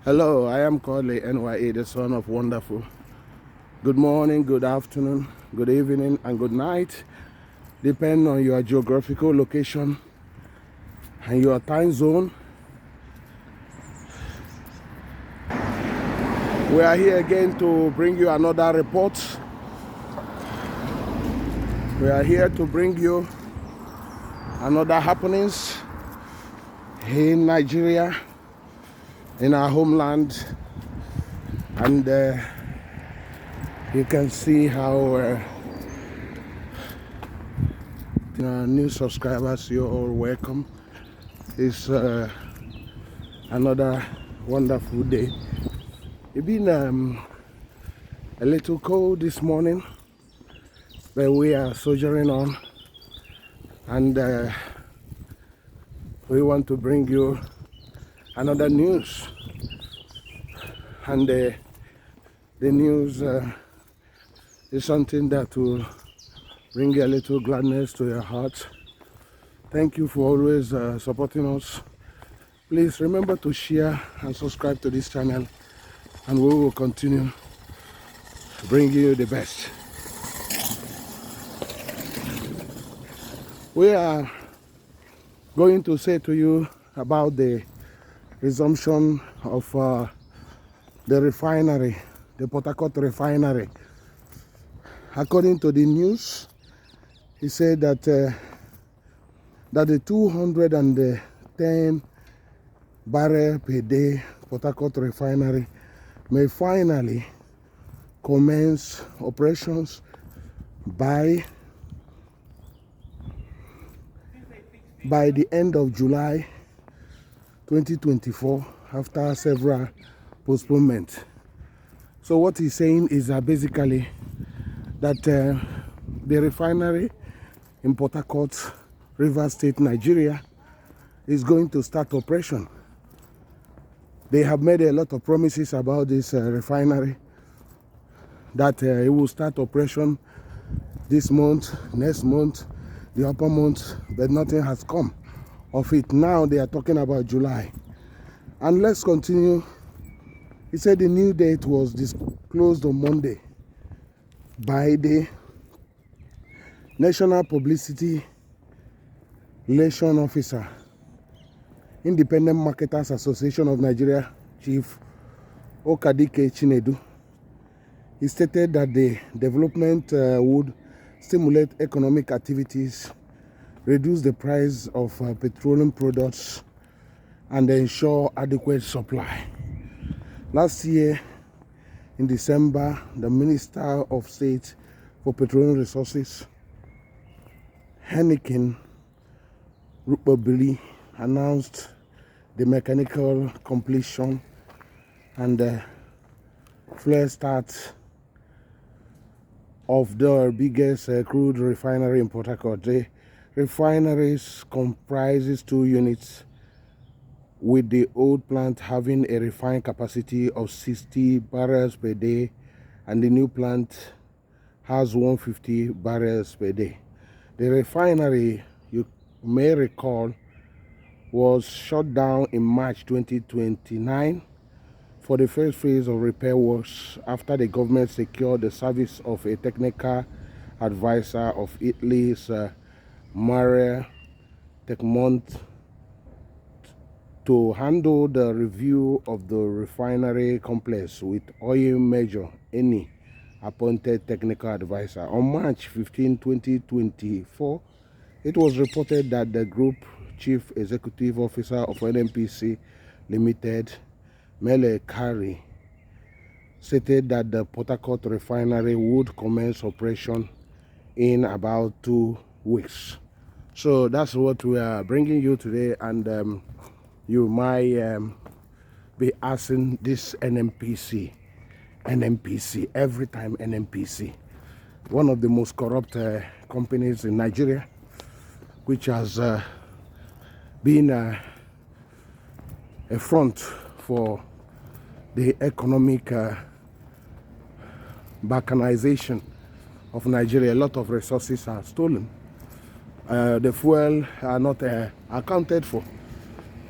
Hello, I am Kodili-nye, the son of wonderful. Good morning, good afternoon, good evening, and good night, depending on your geographical location and your time zone. We are here again to bring you another report. We are here to bring you another happenings in Nigeria, in our homeland, and you can see how new subscribers, you're all welcome. It's another wonderful day. It's been a little cold this morning, but we are soldiering on, and we want to bring you another news. And the news is something that will bring a little gladness to your heart. Thank you for always supporting us. Please remember to share and subscribe to this channel, and we will continue to bring you the best. We are going to say to you about the resumption of the refinery, the Port-Harcourt refinery. According to the news, he said that the 210 barrel per day Port-Harcourt refinery may finally commence operations by the end of July 2024, after several postponements. So what he's saying is that basically that the refinery in Port-Harcourt, Rivers State, Nigeria, is going to start operation. They have made a lot of promises about this refinery, that it will start operation this month, next month, the upper month, but nothing has come of it. Now they are talking about July. And let's continue. He said the new date was disclosed on Monday by the National Publicity Relation Officer, Independent Marketers Association of Nigeria, Chief Okadike-Chinedu. He stated that the development would stimulate economic activities, reduce the price of petroleum products, and ensure adequate supply. Last year, in December, the Minister of State for Petroleum Resources, Henneken Rupabili, announced the mechanical completion and the flare start of the biggest crude refinery in Port-Harcourt. The refinery comprises 2 units, with the old plant having a refined capacity of 60 barrels per day, and the new plant has 150 barrels per day. The refinery, you may recall, was shut down in March 2029 for the first phase of repair works, after the government secured the service of a technical advisor of Italy's Mare Tecmont to handle the review of the refinery complex, with oil major Eni appointed technical advisor. On March 15, 2024, it was reported that the group chief executive officer of nnpc Limited, Mele Kari, stated that the Port-Harcourt refinery would commence operation in about 2 weeks. So that's what we are bringing you today, and you might be asking this nnpc every time. nnpc, one of the most corrupt companies in Nigeria, which has been a front for the economic balkanization of Nigeria. A lot of resources are stolen. The fuel are not accounted for,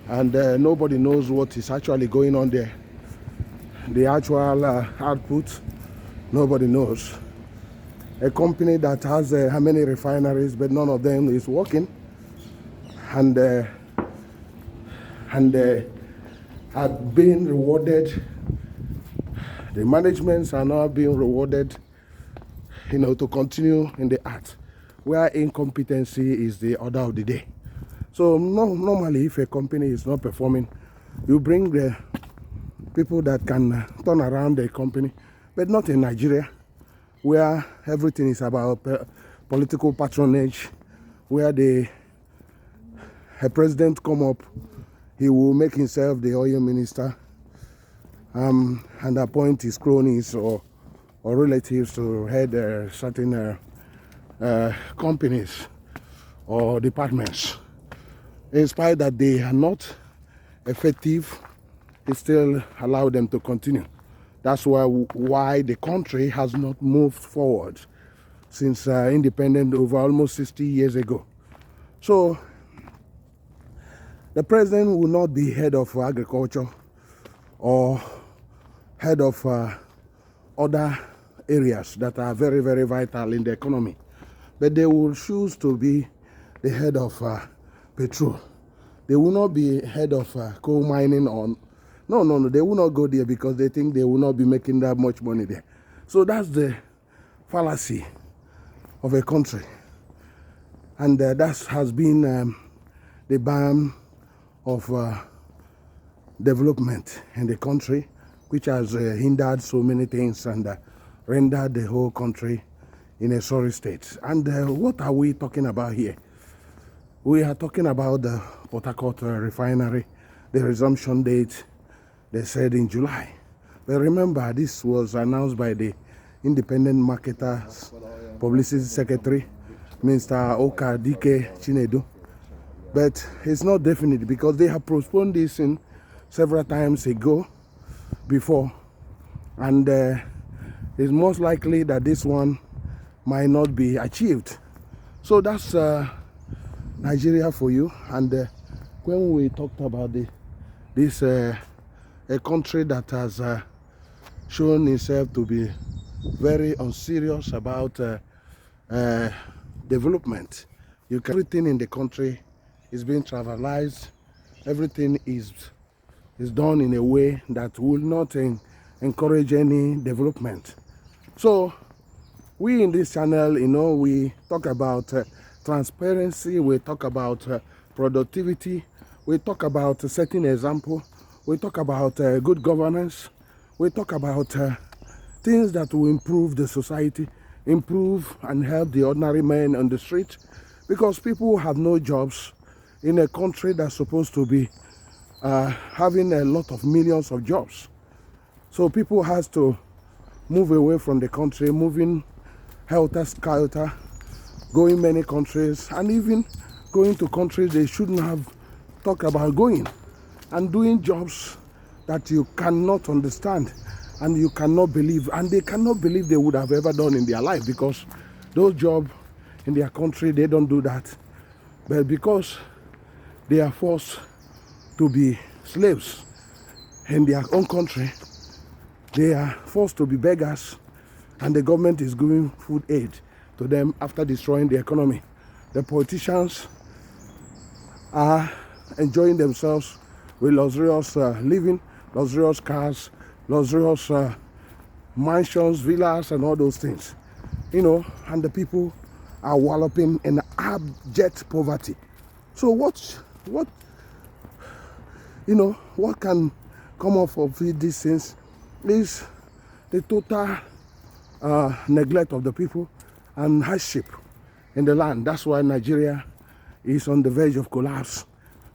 and nobody knows what is actually going on there. the actual output, nobody knows. A company that has how many refineries, but none of them is working, and are being rewarded. The managements are not being rewarded, to continue in the art, where incompetency is the order of the day. So normally, if a company is not performing, you bring the people that can turn around the company, but not in Nigeria, where everything is about political patronage, where a president come up, he will make himself the oil minister, and appoint his cronies or relatives to head certain companies or departments. In spite that they are not effective, it still allow them to continue. That's why the country has not moved forward since independence over almost 60 years ago. So the president will not be head of agriculture or head of other areas that are very, very vital in the economy, but they will choose to be the head of petrol. They will not be head of coal mining or no, they will not go there because they think they will not be making that much money there. So that's the fallacy of a country, and that has been the ban of development in the country, which has hindered so many things and rendered the whole country in a sorry state. And what are we talking about here? We are talking about the Port-Harcourt refinery, the resumption date, they said in July. But remember, this was announced by the independent marketers publicity secretary, Mr. Kodili-nye. But it's not definite because they have postponed this in several times ago before, and it's most likely that this one might not be achieved. So that's Nigeria for you. And when we talked about this a country that has shown itself to be very unserious about development, everything in the country is being trivialized. Everything is done in a way that will not encourage any development. So we in this channel, we talk about transparency, we talk about productivity, we talk about setting example, we talk about good governance, we talk about things that will improve the society, improve and help the ordinary man on the street, because people have no jobs in a country that's supposed to be having a lot of millions of jobs. So people has to move away from the country, moving helter-skelter, going many countries, and even going to countries they shouldn't have talked about going, and doing jobs that you cannot understand and you cannot believe, and they cannot believe they would have ever done in their life, because those jobs in their country, they don't do that. But because they are forced to be slaves in their own country, they are forced to be beggars, and the government is giving food aid to them after destroying the economy. The politicians are enjoying themselves with luxurious living, luxurious cars, luxurious mansions, villas, and all those things, and the people are walloping in abject poverty. So what can come off of these things is the total neglect of the people and hardship in the land. That's why Nigeria is on the verge of collapse,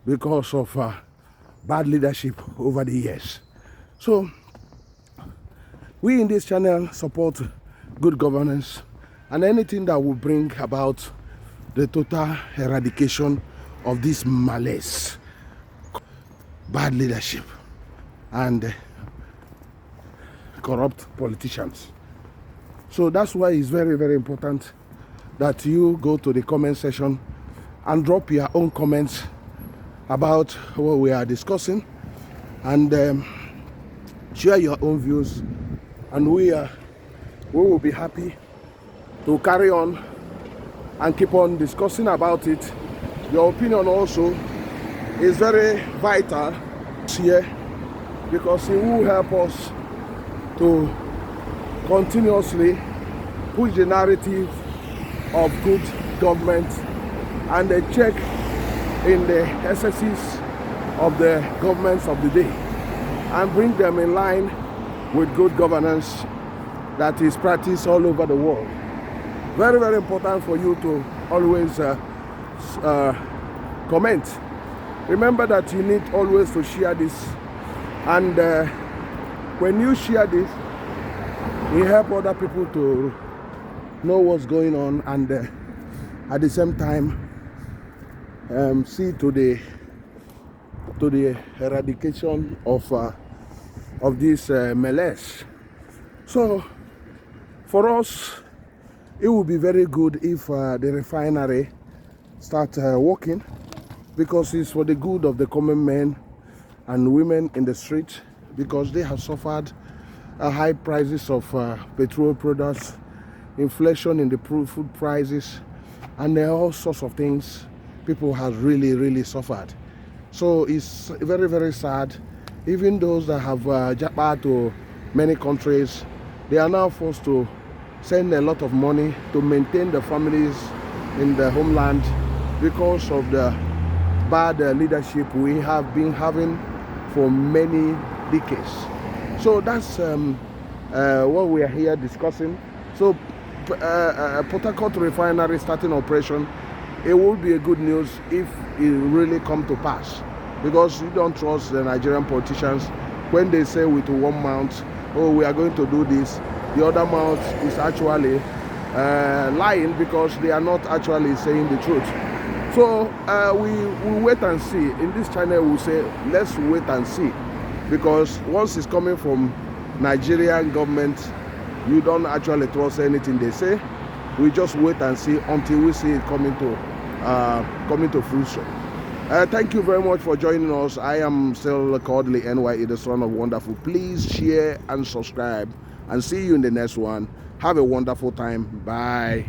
because of bad leadership over the years. So we in this channel support good governance and anything that will bring about the total eradication of this malaise, bad leadership, and corrupt politicians. So that's why it's very, very important that you go to the comment section and drop your own comments about what we are discussing, and share your own views, and we will be happy to carry on and keep on discussing about it. Your opinion also is very vital here, because it will help us to continuously push the narrative of good government and a check in the excesses of the governments of the day, and bring them in line with good governance that is practiced all over the world. Very, very important for you to always comment. Remember that you need always to share this, and when you share this, it helps other people to know what's going on, and at the same time see to the eradication of this malaise. So for us, it would be very good if the refinery start working, because it's for the good of the common men and women in the street, because they have suffered high prices of petrol products, inflation in the food prices, and all sorts of things. People have really suffered. So it's very, very sad. Even those that have jackpot to many countries, they are now forced to send a lot of money to maintain the families in the homeland, because of the bad leadership we have been having for many decades. So that's what we are here discussing. So Port-Harcourt Refinery starting operation, it will be a good news if it really come to pass, because you don't trust the Nigerian politicians when they say with one mouth, oh, we are going to do this, the other mouth is actually lying, because they are not actually saying the truth. So we wait and see. In this channel we say let's wait and see, because once it's coming from Nigerian government, you don't actually trust anything they say. We just wait and see until we see it coming to fruition. Thank you very much for joining us. I am still Kodili-nye, the son of wonderful. Please share and subscribe, and see you in the next one. Have a wonderful time. Bye.